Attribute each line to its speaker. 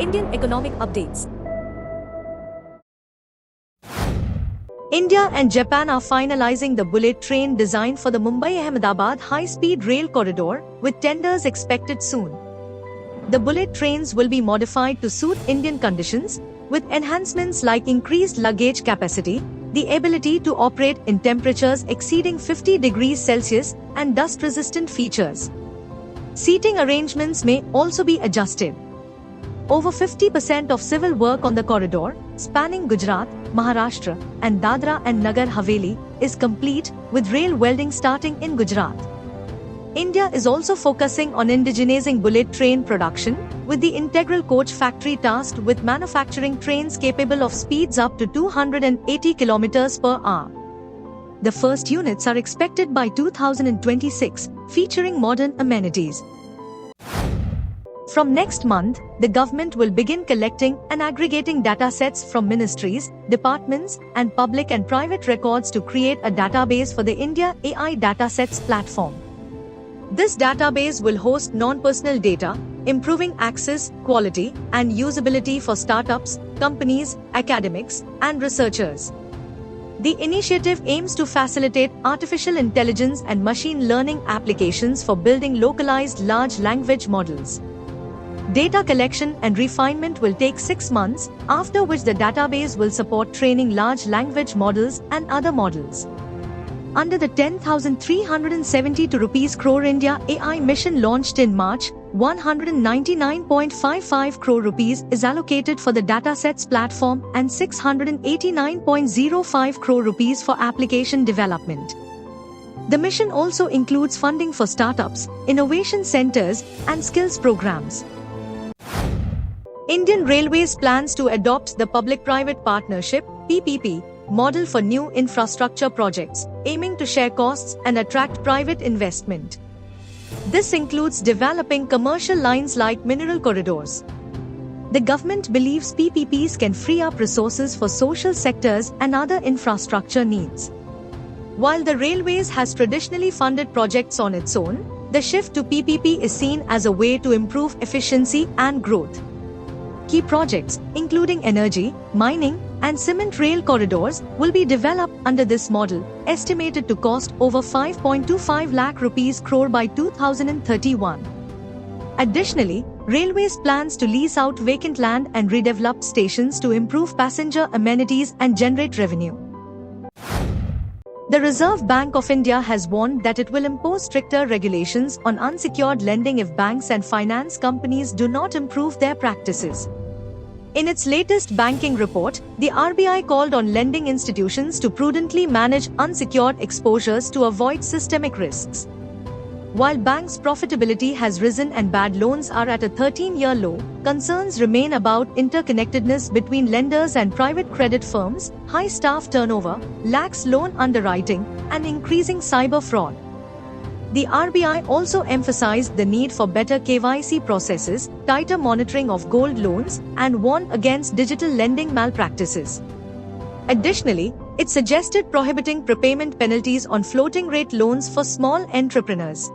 Speaker 1: Indian economic updates.
Speaker 2: India and Japan are finalizing the bullet train design for the Mumbai-Ahmedabad high-speed rail corridor, with tenders expected soon. The bullet trains will be modified to suit Indian conditions, with enhancements like increased luggage capacity, the ability to operate in temperatures exceeding 50 degrees Celsius, and dust-resistant features. Seating arrangements may also be adjusted. Over 50% of civil work on the corridor, spanning Gujarat, Maharashtra, and Dadra and Nagar Haveli, is complete, with rail welding starting in Gujarat. India is also focusing on indigenizing bullet train production, with the integral coach factory tasked with manufacturing trains capable of speeds up to 280 km per hour. The first units are expected by 2026, featuring modern amenities. From next month, the government will begin collecting and aggregating datasets from ministries, departments, and public and private records to create a database for the India AI Datasets platform. This database will host non-personal data, improving access, quality, and usability for startups, companies, academics, and researchers. The initiative aims to facilitate artificial intelligence and machine learning applications for building localized large language models. Data collection and refinement will take 6 months, after which the database will support training large language models and other models. Under the 10,372 crore India AI mission launched in March, 199.55 crore rupees is allocated for the datasets platform and 689.05 crore rupees for application development. The mission also includes funding for startups, innovation centers, and skills programs. Indian Railways plans to adopt the Public-Private Partnership (PPP) model for new infrastructure projects, aiming to share costs and attract private investment. This includes developing commercial lines like mineral corridors. The government believes PPPs can free up resources for social sectors and other infrastructure needs. While the Railways has traditionally funded projects on its own, the shift to PPP is seen as a way to improve efficiency and growth. Key projects, including energy, mining, and cement rail corridors, will be developed under this model, estimated to cost over 5.25 lakh rupees crore by 2031. Additionally, Railways plans to lease out vacant land and redevelop stations to improve passenger amenities and generate revenue. The Reserve Bank of India has warned that it will impose stricter regulations on unsecured lending if banks and finance companies do not improve their practices. In its latest banking report, the RBI called on lending institutions to prudently manage unsecured exposures to avoid systemic risks. While banks' profitability has risen and bad loans are at a 13-year low, concerns remain about interconnectedness between lenders and private credit firms, high staff turnover, lax loan underwriting, and increasing cyber fraud. The RBI also emphasized the need for better KYC processes, tighter monitoring of gold loans, and warned against digital lending malpractices. Additionally, it suggested prohibiting prepayment penalties on floating rate loans for small entrepreneurs.